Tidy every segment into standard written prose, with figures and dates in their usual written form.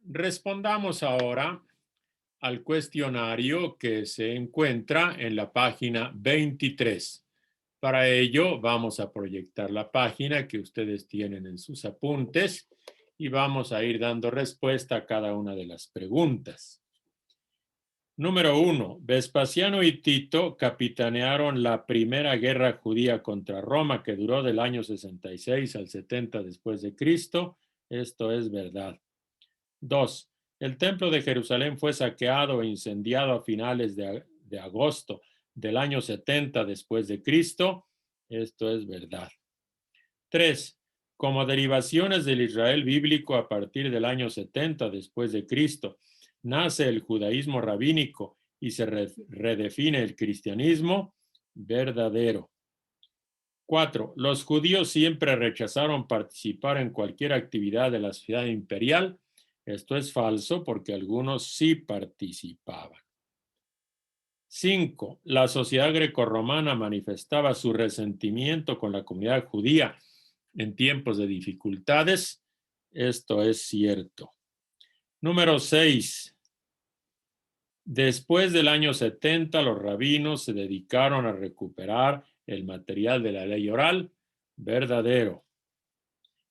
Respondamos ahora al cuestionario que se encuentra en la página 23. Para ello, vamos a proyectar la página que ustedes tienen en sus apuntes y vamos a ir dando respuesta a cada una de las preguntas. Número 1. Vespasiano y Tito capitanearon la primera guerra judía contra Roma que duró del año 66 al 70 después de Cristo. Esto es verdad. 2. El templo de Jerusalén fue saqueado e incendiado a finales de agosto del año 70 después de Cristo. Esto es verdad. 3. Como derivaciones del Israel bíblico a partir del año 70 después de Cristo, nace el judaísmo rabínico y se redefine el cristianismo. Verdadero. 4. Los judíos siempre rechazaron participar en cualquier actividad de la ciudad imperial. Esto es falso porque algunos sí participaban. 5. La sociedad grecorromana manifestaba su resentimiento con la comunidad judía en tiempos de dificultades. Esto es cierto. Número 6. Después del año 70, los rabinos se dedicaron a recuperar el material de la ley oral. Verdadero.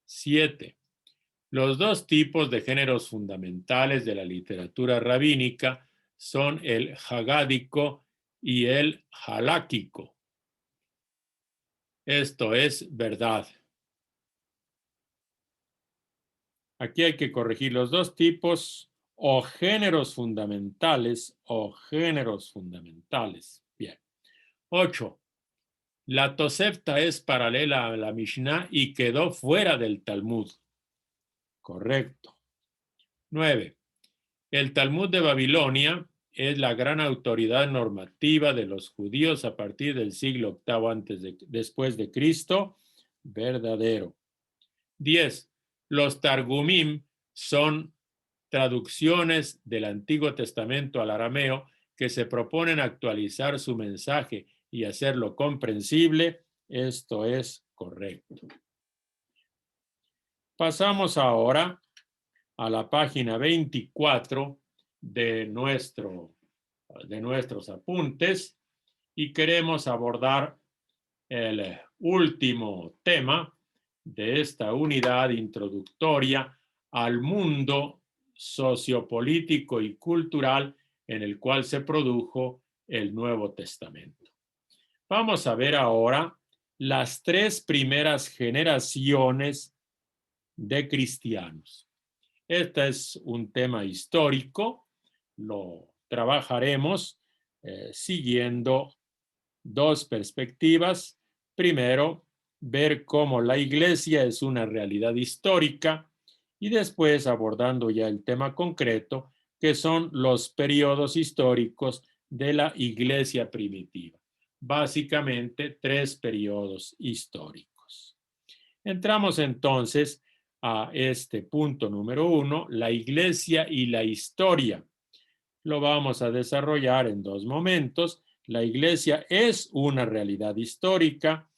7. Los dos tipos de géneros fundamentales de la literatura rabínica son el hagádico y el haláquico. Esto es verdad. Aquí hay que corregir los dos tipos o géneros fundamentales Bien. 8. La Tosefta es paralela a la Mishnah y quedó fuera del Talmud. Correcto. 9. El Talmud de Babilonia es la gran autoridad normativa de los judíos a partir del siglo VIII después de Cristo. Verdadero. 10. Los Targumim son traducciones del Antiguo Testamento al arameo que se proponen actualizar su mensaje y hacerlo comprensible. Esto es correcto. Pasamos ahora a la página 24 de nuestros apuntes y queremos abordar el último tema de esta unidad introductoria al mundo sociopolítico y cultural en el cual se produjo el Nuevo Testamento. Vamos a ver ahora las tres primeras generaciones de cristianos. Este es un tema histórico, lo trabajaremos siguiendo dos perspectivas. Primero, ver cómo la iglesia es una realidad histórica y después abordando ya el tema concreto, que son los periodos históricos de la iglesia primitiva. Básicamente, tres periodos históricos. Entramos entonces a este punto número 1, la iglesia y la historia. Lo vamos a desarrollar en dos momentos. La iglesia es una realidad histórica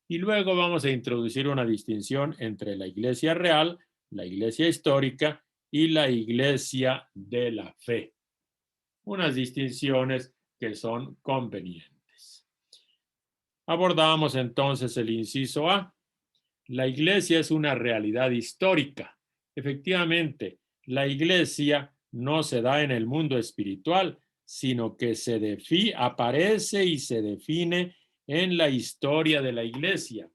y luego vamos a introducir una distinción entre la iglesia real, la iglesia histórica y la iglesia de la fe. Unas distinciones que son convenientes. Abordamos entonces el inciso A. La iglesia es una realidad histórica. Efectivamente, la iglesia no se da en el mundo espiritual, sino que aparece y se define en la historia de la iglesia.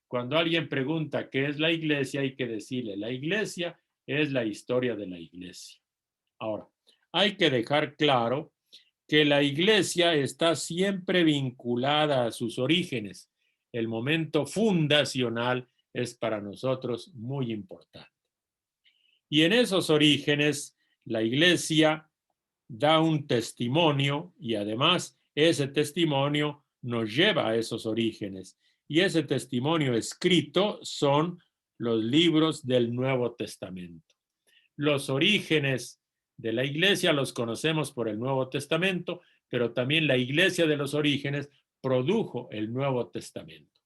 Cuando alguien pregunta qué es la iglesia, hay que decirle, la iglesia es la historia de la iglesia. Ahora, hay que dejar claro que la iglesia está siempre vinculada a sus orígenes. El momento fundacional es para nosotros muy importante. Y en esos orígenes, la iglesia da un testimonio y además ese testimonio nos lleva a esos orígenes. Y ese testimonio escrito son los libros del Nuevo Testamento. Los orígenes de la iglesia los conocemos por el Nuevo Testamento, pero también la iglesia de los orígenes produjo el Nuevo Testamento.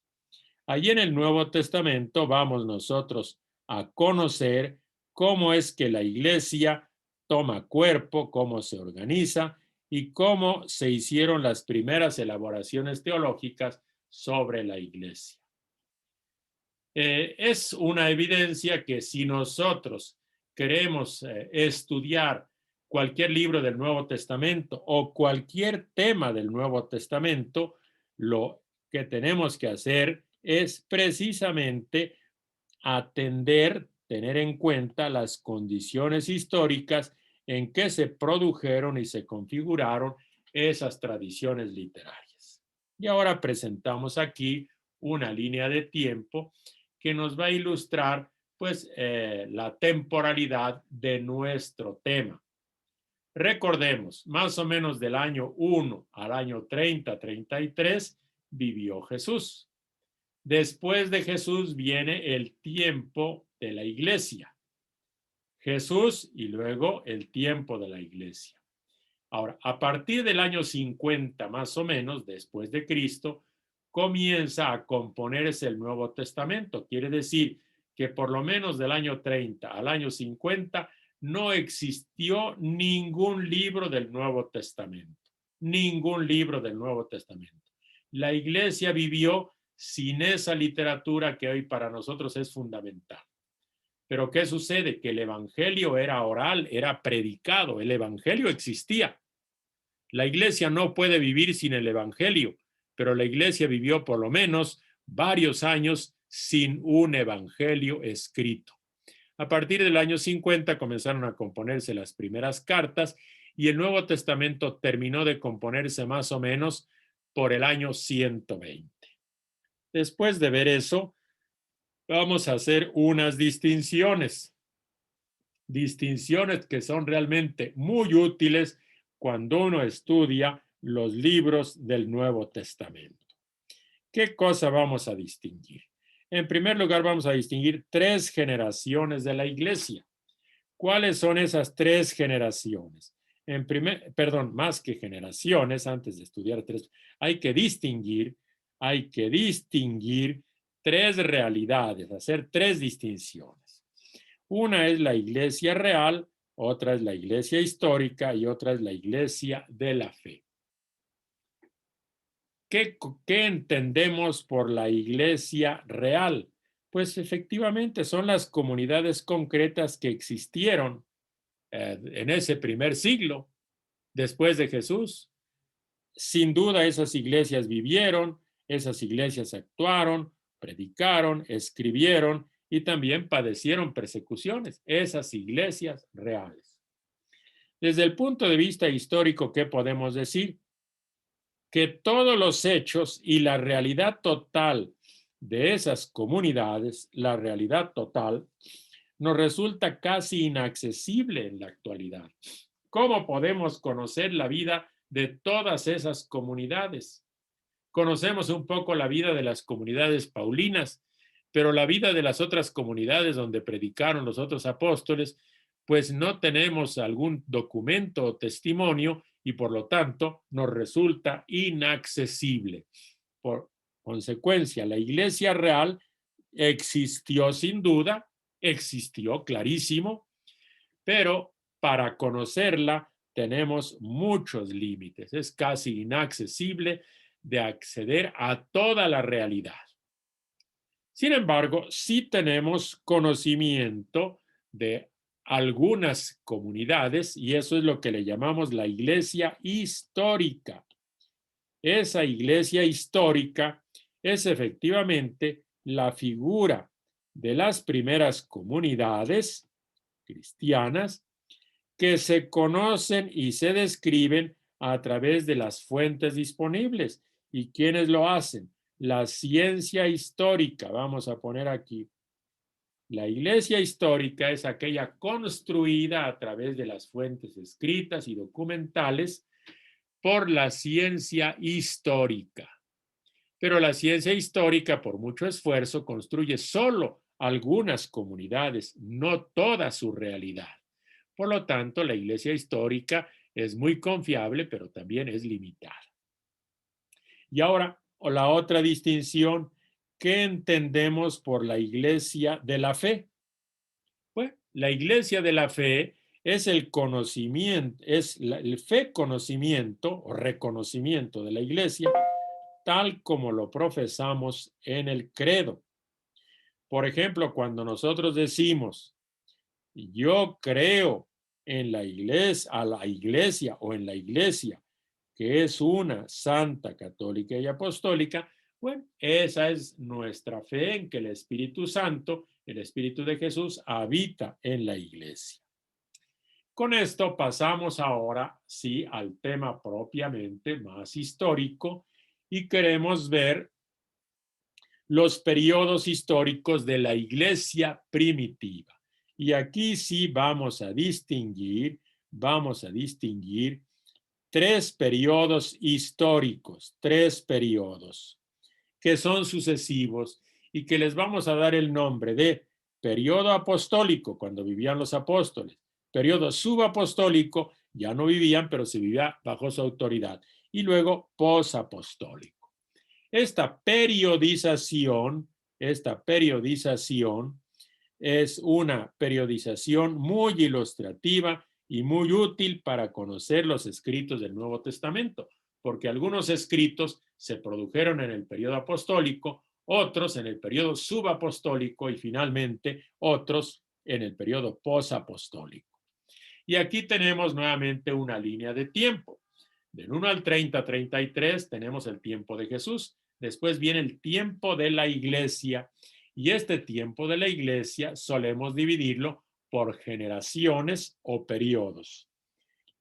Allí en el Nuevo Testamento vamos nosotros a conocer cómo es que la iglesia toma cuerpo, cómo se organiza y cómo se hicieron las primeras elaboraciones teológicas sobre la iglesia. Es una evidencia que si nosotros queremos estudiar cualquier libro del Nuevo Testamento o cualquier tema del Nuevo Testamento, lo que tenemos que hacer es precisamente tener en cuenta las condiciones históricas en que se produjeron y se configuraron esas tradiciones literarias. Y ahora presentamos aquí una línea de tiempo que nos va a ilustrar pues la temporalidad de nuestro tema. Recordemos, más o menos del año 1 al año 30-33 vivió Jesús. Después de Jesús viene el tiempo de la iglesia. Jesús y luego el tiempo de la iglesia. Ahora, a partir del año 50 más o menos, después de Cristo, comienza a componerse el Nuevo Testamento. Quiere decir que por lo menos del año 30 al año 50 no existió ningún libro del Nuevo Testamento. Ningún libro del Nuevo Testamento. La iglesia vivió sin esa literatura que hoy para nosotros es fundamental. Pero ¿qué sucede? Que el evangelio era oral, era predicado, el evangelio existía. La iglesia no puede vivir sin el evangelio, pero la iglesia vivió por lo menos varios años sin un evangelio escrito. A partir del año 50 comenzaron a componerse las primeras cartas y el Nuevo Testamento terminó de componerse más o menos por el año 120. Después de ver eso, vamos a hacer unas distinciones. Distinciones que son realmente muy útiles cuando uno estudia los libros del Nuevo Testamento. ¿Qué cosa vamos a distinguir? En primer lugar, vamos a distinguir 3 generaciones de la iglesia. ¿Cuáles son esas 3 generaciones? Más que generaciones, antes de estudiar 3, hay que distinguir 3 realidades, hacer 3 distinciones. Una es la iglesia real, otra es la iglesia histórica y otra es la iglesia de la fe. ¿Qué entendemos por la iglesia real? Pues efectivamente son las comunidades concretas que existieron en ese primer siglo después de Jesús. Sin duda esas iglesias vivieron, esas iglesias actuaron, predicaron, escribieron y también padecieron persecuciones, esas iglesias reales. Desde el punto de vista histórico, ¿qué podemos decir? Que todos los hechos y la realidad total de esas comunidades, la realidad total, nos resulta casi inaccesible en la actualidad. ¿Cómo podemos conocer la vida de todas esas comunidades? Conocemos un poco la vida de las comunidades paulinas, pero la vida de las otras comunidades donde predicaron los otros apóstoles, pues no tenemos algún documento o testimonio y por lo tanto nos resulta inaccesible. Por consecuencia, la iglesia real existió sin duda, existió clarísimo, pero para conocerla tenemos muchos límites. Es casi inaccesible de acceder a toda la realidad. Sin embargo, sí tenemos conocimiento de algunas comunidades y eso es lo que le llamamos la iglesia histórica. Esa iglesia histórica es efectivamente la figura de las primeras comunidades cristianas que se conocen y se describen a través de las fuentes disponibles. ¿Y quiénes lo hacen? La ciencia histórica, vamos a poner aquí. La iglesia histórica es aquella construida a través de las fuentes escritas y documentales por la ciencia histórica. Pero la ciencia histórica, por mucho esfuerzo, construye solo algunas comunidades, no toda su realidad. Por lo tanto, la iglesia histórica es muy confiable, pero también es limitada. Y ahora, la otra distinción, ¿qué entendemos por la iglesia de la fe? Pues la iglesia de la fe es el conocimiento, es el fe conocimiento o reconocimiento de la Iglesia tal como lo profesamos en el credo. Por ejemplo, cuando nosotros decimos, yo creo en la iglesia, a la iglesia o en la iglesia, que es una santa, católica y apostólica, bueno, esa es nuestra fe en que el Espíritu Santo, el Espíritu de Jesús, habita en la iglesia. Con esto pasamos ahora, sí, al tema propiamente más histórico y queremos ver los periodos históricos de la iglesia primitiva. Y aquí sí vamos a distinguir tres periodos históricos, tres periodos que son sucesivos y que les vamos a dar el nombre de periodo apostólico, cuando vivían los apóstoles, periodo subapostólico, ya no vivían, pero se vivía bajo su autoridad, y luego posapostólico. Esta periodización es una periodización muy ilustrativa y muy útil para conocer los escritos del Nuevo Testamento, porque algunos escritos se produjeron en el periodo apostólico, otros en el periodo subapostólico y finalmente otros en el periodo posapostólico. Y aquí tenemos nuevamente una línea de tiempo. Del 1 al 30, 33 tenemos el tiempo de Jesús. Después viene el tiempo de la iglesia. Y este tiempo de la iglesia solemos dividirlo por generaciones o periodos.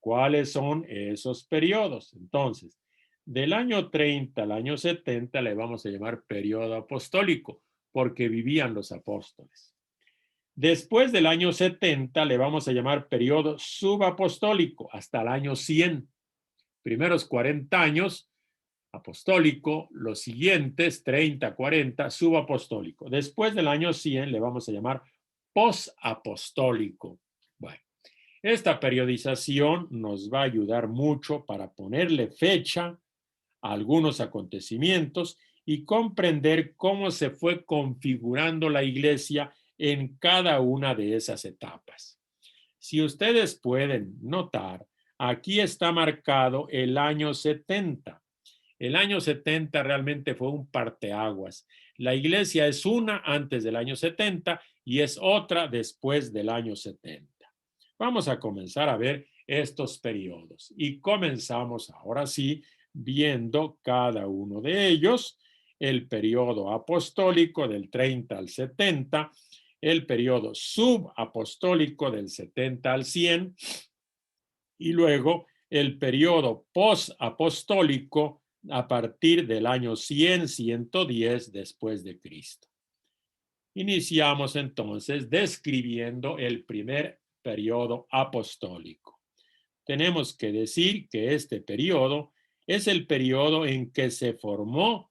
¿Cuáles son esos periodos? Entonces, del año 30 al año 70 le vamos a llamar periodo apostólico, porque vivían los apóstoles. Después del año 70 le vamos a llamar periodo subapostólico, hasta el año 100. Primeros 40 años apostólico, los siguientes 30, 40 subapostólico. Después del año 100 le vamos a llamar posapostólico. Bueno, esta periodización nos va a ayudar mucho para ponerle fecha a algunos acontecimientos y comprender cómo se fue configurando la iglesia en cada una de esas etapas. Si ustedes pueden notar, aquí está marcado el año 70. El año 70 realmente fue un parteaguas. La iglesia es una antes del año 70 y es otra después del año 70. Vamos a comenzar a ver estos periodos y comenzamos ahora sí viendo cada uno de ellos. El periodo apostólico del 30 al 70, el periodo subapostólico del 70 al 100 y luego el periodo posapostólico a partir del año 100, 110 después de Cristo. Iniciamos entonces describiendo el primer periodo apostólico. Tenemos que decir que este periodo es el periodo en que se formó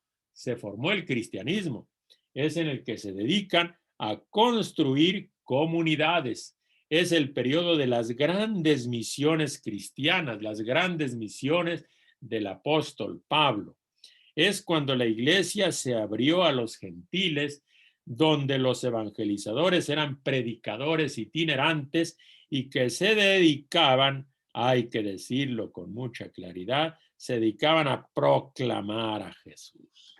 el cristianismo. Es en el que se dedican a construir comunidades. Es el periodo de las grandes misiones cristianas, las grandes misiones del apóstol Pablo. Es cuando la iglesia se abrió a los gentiles, donde los evangelizadores eran predicadores itinerantes y que se dedicaban, hay que decirlo con mucha claridad, se dedicaban a proclamar a Jesús,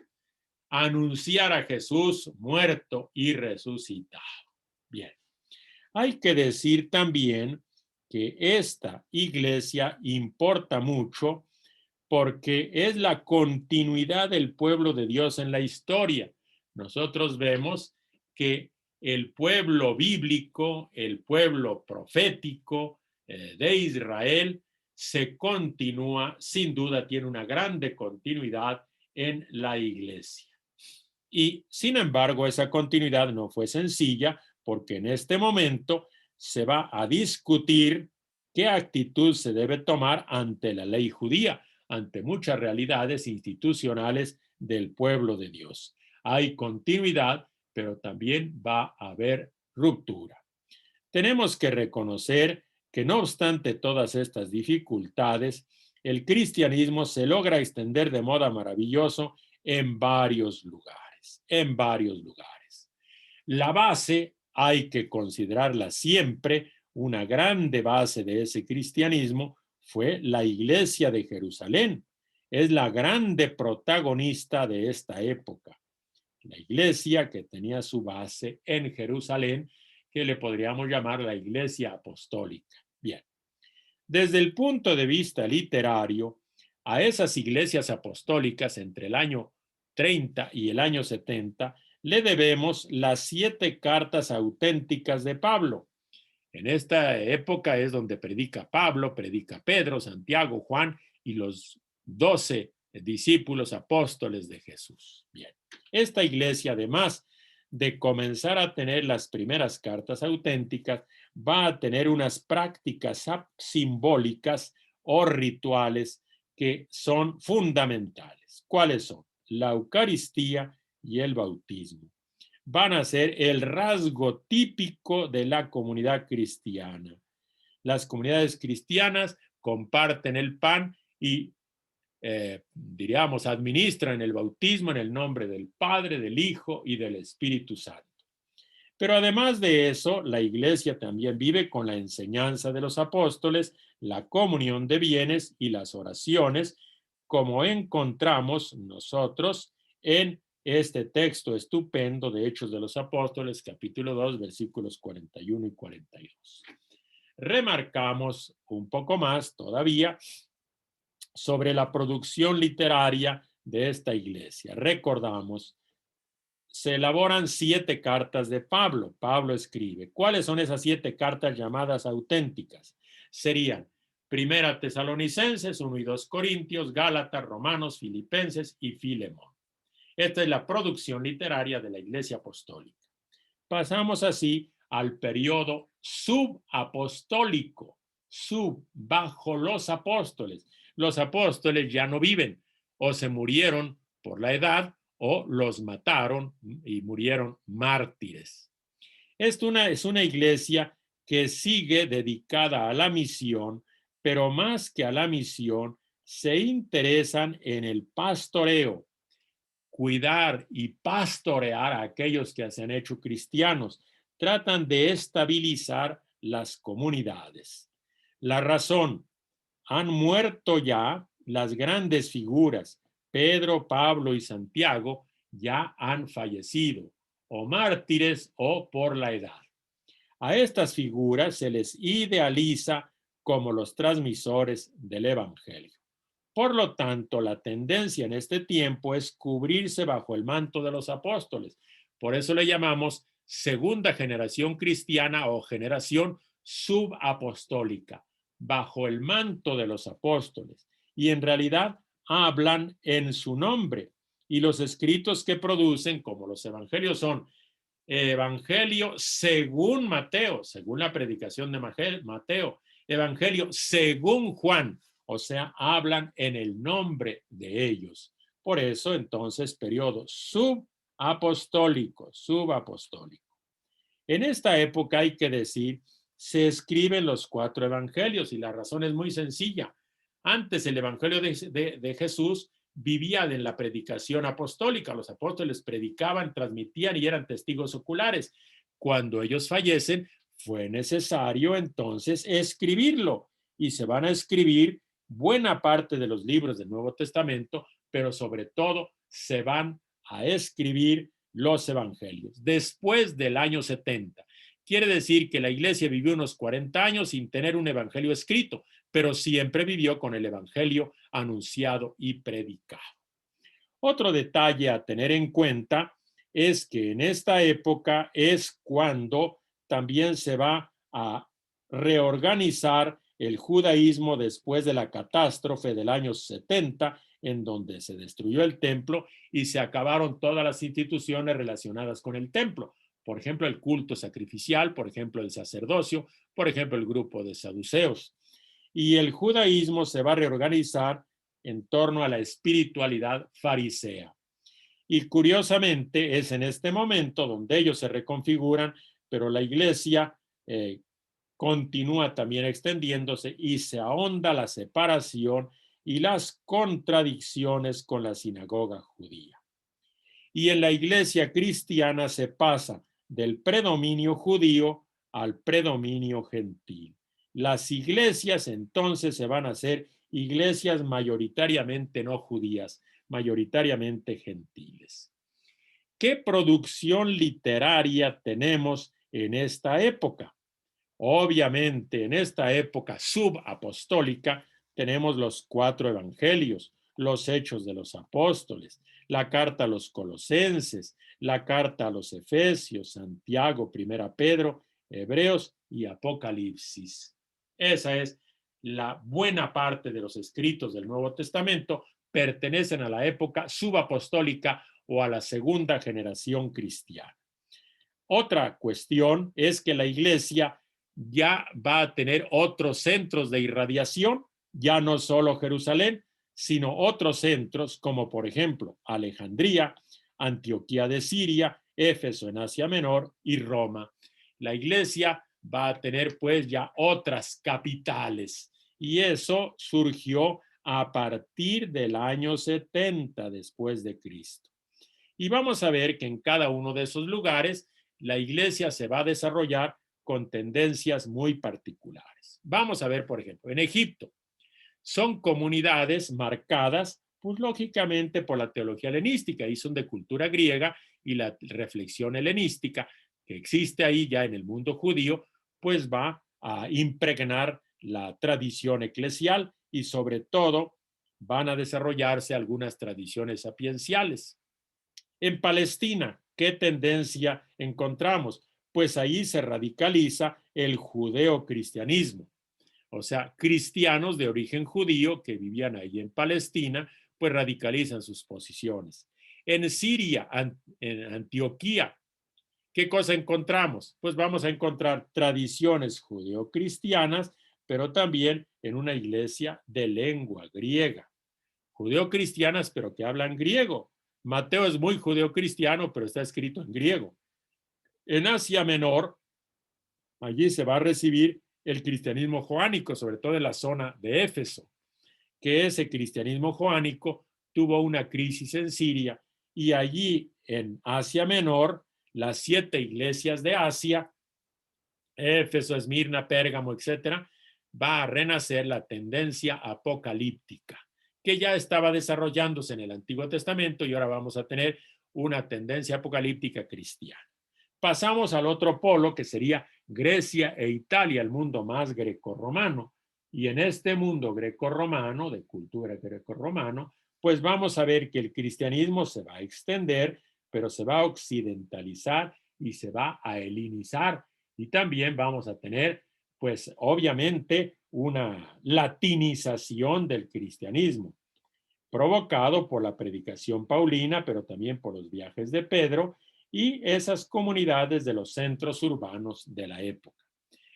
a anunciar a Jesús muerto y resucitado. Bien, hay que decir también que esta iglesia importa mucho porque es la continuidad del pueblo de Dios en la historia. Nosotros vemos que el pueblo bíblico, el pueblo profético de Israel, se continúa, sin duda tiene una grande continuidad en la iglesia. Y sin embargo, esa continuidad no fue sencilla porque en este momento se va a discutir qué actitud se debe tomar ante la ley judía, ante muchas realidades institucionales del pueblo de Dios. Hay continuidad, pero también va a haber ruptura. Tenemos que reconocer que no obstante todas estas dificultades, el cristianismo se logra extender de modo maravilloso en varios lugares, La base hay que considerarla siempre una grande base de ese cristianismo fue la iglesia de Jerusalén. Es la grande protagonista de esta época. La iglesia que tenía su base en Jerusalén, que le podríamos llamar la iglesia apostólica. Bien, desde el punto de vista literario, a esas iglesias apostólicas entre el año 30 y el año 70 le debemos las 7 cartas auténticas de Pablo. En esta época es donde predica Pablo, predica Pedro, Santiago, Juan y los 12 discípulos apóstoles de Jesús. Bien, esta iglesia, además de comenzar a tener las primeras cartas auténticas, va a tener unas prácticas simbólicas o rituales que son fundamentales. ¿Cuáles son? La Eucaristía y el bautismo. Van a ser el rasgo típico de la comunidad cristiana. Las comunidades cristianas comparten el pan y, diríamos, administran el bautismo en el nombre del Padre, del Hijo y del Espíritu Santo. Pero además de eso, la iglesia también vive con la enseñanza de los apóstoles, la comunión de bienes y las oraciones, como encontramos nosotros en este texto estupendo de Hechos de los Apóstoles, capítulo 2, versículos 41 y 42. Remarcamos un poco más todavía sobre la producción literaria de esta iglesia. Recordamos, se elaboran 7 cartas de Pablo. Pablo escribe. ¿Cuáles son esas 7 cartas llamadas auténticas? Serían Primera Tesalonicenses, 1 y 2 Corintios, Gálatas, Romanos, Filipenses y Filemón. Esta es la producción literaria de la Iglesia Apostólica. Pasamos así al periodo subapostólico, bajo los apóstoles. Los apóstoles ya no viven, o se murieron por la edad, o los mataron y murieron mártires. Esta es una iglesia que sigue dedicada a la misión, pero más que a la misión, se interesan en el pastoreo, cuidar y pastorear a aquellos que se han hecho cristianos. Tratan de estabilizar las comunidades. La razón, han muerto ya las grandes figuras. Pedro, Pablo y Santiago ya han fallecido, o mártires o por la edad. A estas figuras se les idealiza como los transmisores del Evangelio. Por lo tanto, la tendencia en este tiempo es cubrirse bajo el manto de los apóstoles. Por eso le llamamos segunda generación cristiana o generación subapostólica, bajo el manto de los apóstoles. Y en realidad hablan en su nombre. Y los escritos que producen, como los evangelios, son Evangelio según Mateo, según la predicación de Mateo, Evangelio según Juan, o sea, hablan en el nombre de ellos. Por eso, entonces, periodo subapostólico. En esta época, hay que decir, se escriben los 4 evangelios y la razón es muy sencilla. Antes el evangelio de Jesús vivía en la predicación apostólica. Los apóstoles predicaban, transmitían y eran testigos oculares. Cuando ellos fallecen, fue necesario entonces escribirlo y se van a escribir buena parte de los libros del Nuevo Testamento, pero sobre todo se van a escribir los evangelios después del año 70. Quiere decir que la iglesia vivió unos 40 años sin tener un evangelio escrito, pero siempre vivió con el evangelio anunciado y predicado. Otro detalle a tener en cuenta es que en esta época es cuando también se va a reorganizar el judaísmo después de la catástrofe del año 70, en donde se destruyó el templo y se acabaron todas las instituciones relacionadas con el templo. Por ejemplo, el culto sacrificial, por ejemplo, el sacerdocio, por ejemplo, el grupo de saduceos. Y el judaísmo se va a reorganizar en torno a la espiritualidad farisea. Y curiosamente es en este momento donde ellos se reconfiguran, pero la iglesia continúa también extendiéndose y se ahonda la separación y las contradicciones con la sinagoga judía. Y en la iglesia cristiana se pasa del predominio judío al predominio gentil. Las iglesias entonces se van a hacer iglesias mayoritariamente no judías, mayoritariamente gentiles. ¿Qué producción literaria tenemos en esta época? Obviamente, en esta época subapostólica tenemos los 4 evangelios, los Hechos de los Apóstoles, la carta a los Colosenses, la carta a los Efesios, Santiago, Primera Pedro, Hebreos y Apocalipsis. Esa es la buena parte de los escritos del Nuevo Testamento, pertenecen a la época subapostólica o a la segunda generación cristiana. Otra cuestión es que la iglesia ya va a tener otros centros de irradiación, ya no solo Jerusalén, sino otros centros como por ejemplo Alejandría, Antioquía de Siria, Éfeso en Asia Menor y Roma. La iglesia va a tener pues ya otras capitales y eso surgió a partir del año 70 después de Cristo. Y vamos a ver que en cada uno de esos lugares la iglesia se va a desarrollar con tendencias muy particulares. Vamos a ver, por ejemplo, en Egipto son comunidades marcadas, pues lógicamente por la teología helenística y son de cultura griega y la reflexión helenística que existe ahí ya en el mundo judío, pues va a impregnar la tradición eclesial y sobre todo van a desarrollarse algunas tradiciones sapienciales. En Palestina, ¿qué tendencia encontramos? Pues ahí se radicaliza el judeocristianismo, o sea, cristianos de origen judío que vivían ahí en Palestina, pues radicalizan sus posiciones. En Siria, en Antioquía, ¿qué cosa encontramos? Pues vamos a encontrar tradiciones judeocristianas, pero también en una iglesia de lengua griega. Judeocristianas, pero que hablan griego. Mateo es muy judeocristiano, pero está escrito en griego. En Asia Menor, allí se va a recibir el cristianismo joánico, sobre todo en la zona de Éfeso, que ese cristianismo joánico tuvo una crisis en Siria y allí en Asia Menor, las 7 iglesias de Asia, Éfeso, Esmirna, Pérgamo, etcétera, va a renacer la tendencia apocalíptica, que ya estaba desarrollándose en el Antiguo Testamento y ahora vamos a tener una tendencia apocalíptica cristiana. Pasamos al otro polo, que sería Grecia e Italia, el mundo más grecorromano. Y en este mundo grecorromano, de cultura grecorromano, pues vamos a ver que el cristianismo se va a extender, pero se va a occidentalizar y se va a helenizar. Y también vamos a tener, pues obviamente, una latinización del cristianismo, provocado por la predicación paulina, pero también por los viajes de Pedro y esas comunidades de los centros urbanos de la época.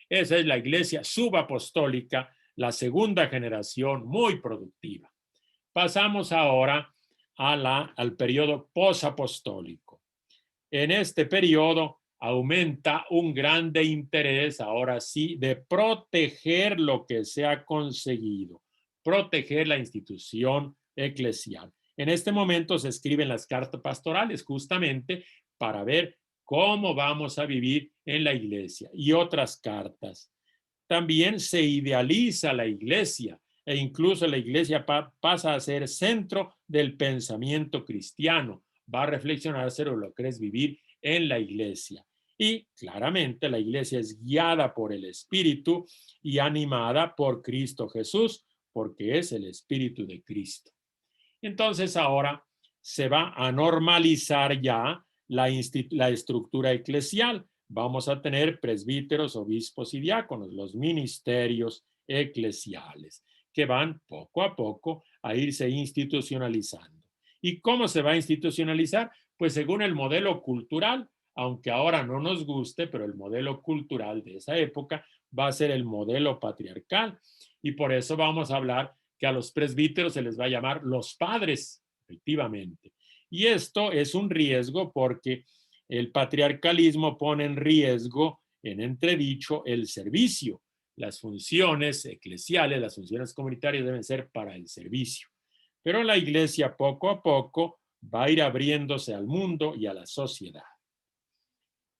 Esa es la iglesia subapostólica, la segunda generación muy productiva. Pasamos ahora al periodo posapostólico. En este periodo aumenta un grande interés, ahora sí, de proteger lo que se ha conseguido, proteger la institución eclesial. En este momento se escriben las cartas pastorales justamente para ver cómo vamos a vivir en la iglesia y otras cartas. También se idealiza la iglesia e incluso la iglesia pasa a ser centro del pensamiento cristiano. Va a reflexionar sobre lo que es vivir en la iglesia. Y claramente la iglesia es guiada por el Espíritu y animada por Cristo Jesús, porque es el Espíritu de Cristo. Entonces ahora se va a normalizar ya la estructura eclesial. Vamos a tener presbíteros, obispos y diáconos, los ministerios eclesiales, que van poco a poco a irse institucionalizando. ¿Y cómo se va a institucionalizar? Pues según el modelo cultural, aunque ahora no nos guste, pero el modelo cultural de esa época va a ser el modelo patriarcal. Y por eso vamos a hablar que a los presbíteros se les va a llamar los padres, efectivamente. Y esto es un riesgo porque el patriarcalismo pone en riesgo, en entredicho, el servicio. Las funciones eclesiales, las funciones comunitarias deben ser para el servicio. Pero la iglesia poco a poco va a ir abriéndose al mundo y a la sociedad.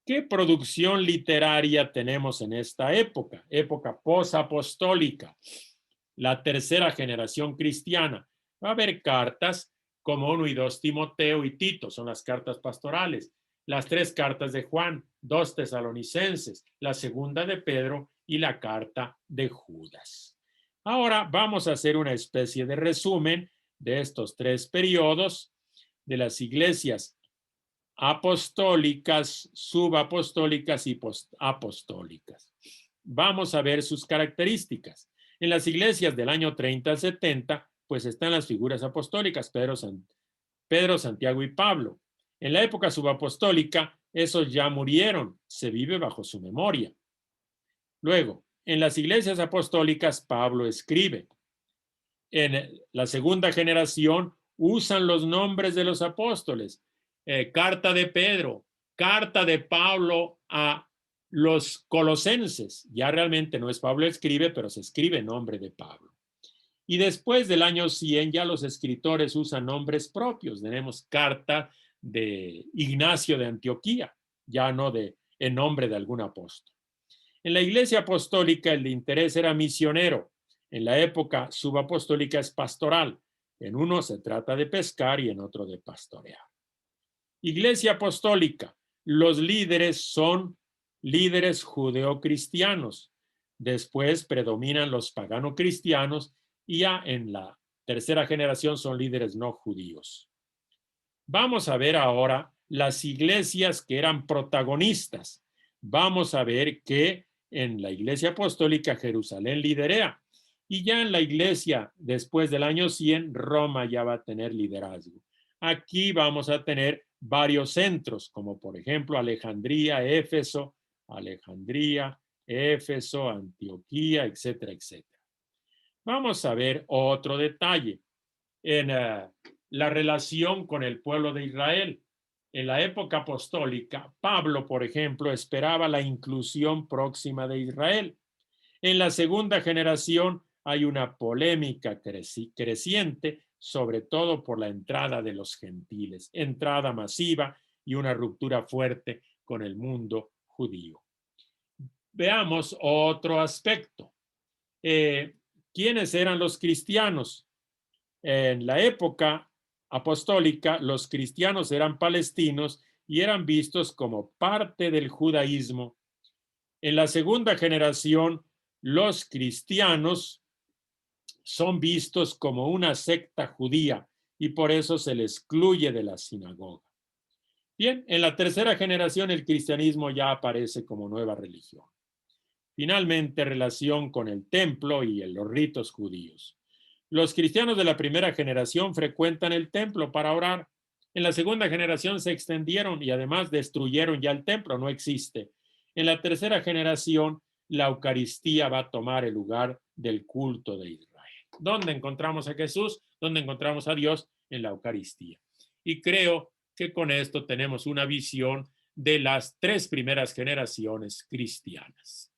¿Qué producción literaria tenemos en esta época? Época posapostólica, la tercera generación cristiana. Va a haber cartas como 1 y 2 Timoteo y Tito, son las cartas pastorales. Las 3 cartas de Juan, 2 Tesalonicenses, la segunda de Pedro y la carta de Judas. Ahora vamos a hacer una especie de resumen de estos 3 periodos de las iglesias apostólicas, subapostólicas y postapostólicas. Vamos a ver sus características. En las iglesias del año 30 al 70, pues están las figuras apostólicas, Pedro, Santiago y Pablo. En la época subapostólica, esos ya murieron, se vive bajo su memoria. Luego, en las iglesias apostólicas, Pablo escribe. En la segunda generación, usan los nombres de los apóstoles. Carta de Pedro, carta de Pablo a los colosenses. Ya realmente no es Pablo escribe, pero se escribe en nombre de Pablo. Y después del año 100 ya los escritores usan nombres propios. Tenemos carta de Ignacio de Antioquía, ya no en nombre de algún apóstol. En la iglesia apostólica el de interés era misionero. En la época subapostólica es pastoral. En uno se trata de pescar y en otro de pastorear. Iglesia apostólica. Los líderes son líderes judeocristianos. Después predominan los pagano-cristianos y ya en la tercera generación son líderes no judíos. Vamos a ver ahora las iglesias que eran protagonistas. Vamos a ver que en la iglesia apostólica Jerusalén lidera y ya en la iglesia después del año 100 Roma ya va a tener liderazgo. Aquí vamos a tener varios centros como por ejemplo Alejandría, Éfeso, Antioquía, etcétera, etcétera. Vamos a ver otro detalle en la relación con el pueblo de Israel. En la época apostólica, Pablo, por ejemplo, esperaba la inclusión próxima de Israel. En la segunda generación hay una polémica creciente, sobre todo por la entrada de los gentiles, entrada masiva y una ruptura fuerte con el mundo judío. Veamos otro aspecto. ¿Quiénes eran los cristianos? En la época apostólica, los cristianos eran palestinos y eran vistos como parte del judaísmo. En la segunda generación, los cristianos son vistos como una secta judía y por eso se les excluye de la sinagoga. Bien, en la tercera generación el cristianismo ya aparece como nueva religión. Finalmente, relación con el templo y los ritos judíos. Los cristianos de la primera generación frecuentan el templo para orar. En la segunda generación se extendieron y además destruyeron ya el templo, no existe. En la tercera generación, la Eucaristía va a tomar el lugar del culto de Israel. ¿Dónde encontramos a Jesús? ¿Dónde encontramos a Dios? En la Eucaristía. Y creo que con esto tenemos una visión de las 3 primeras generaciones cristianas.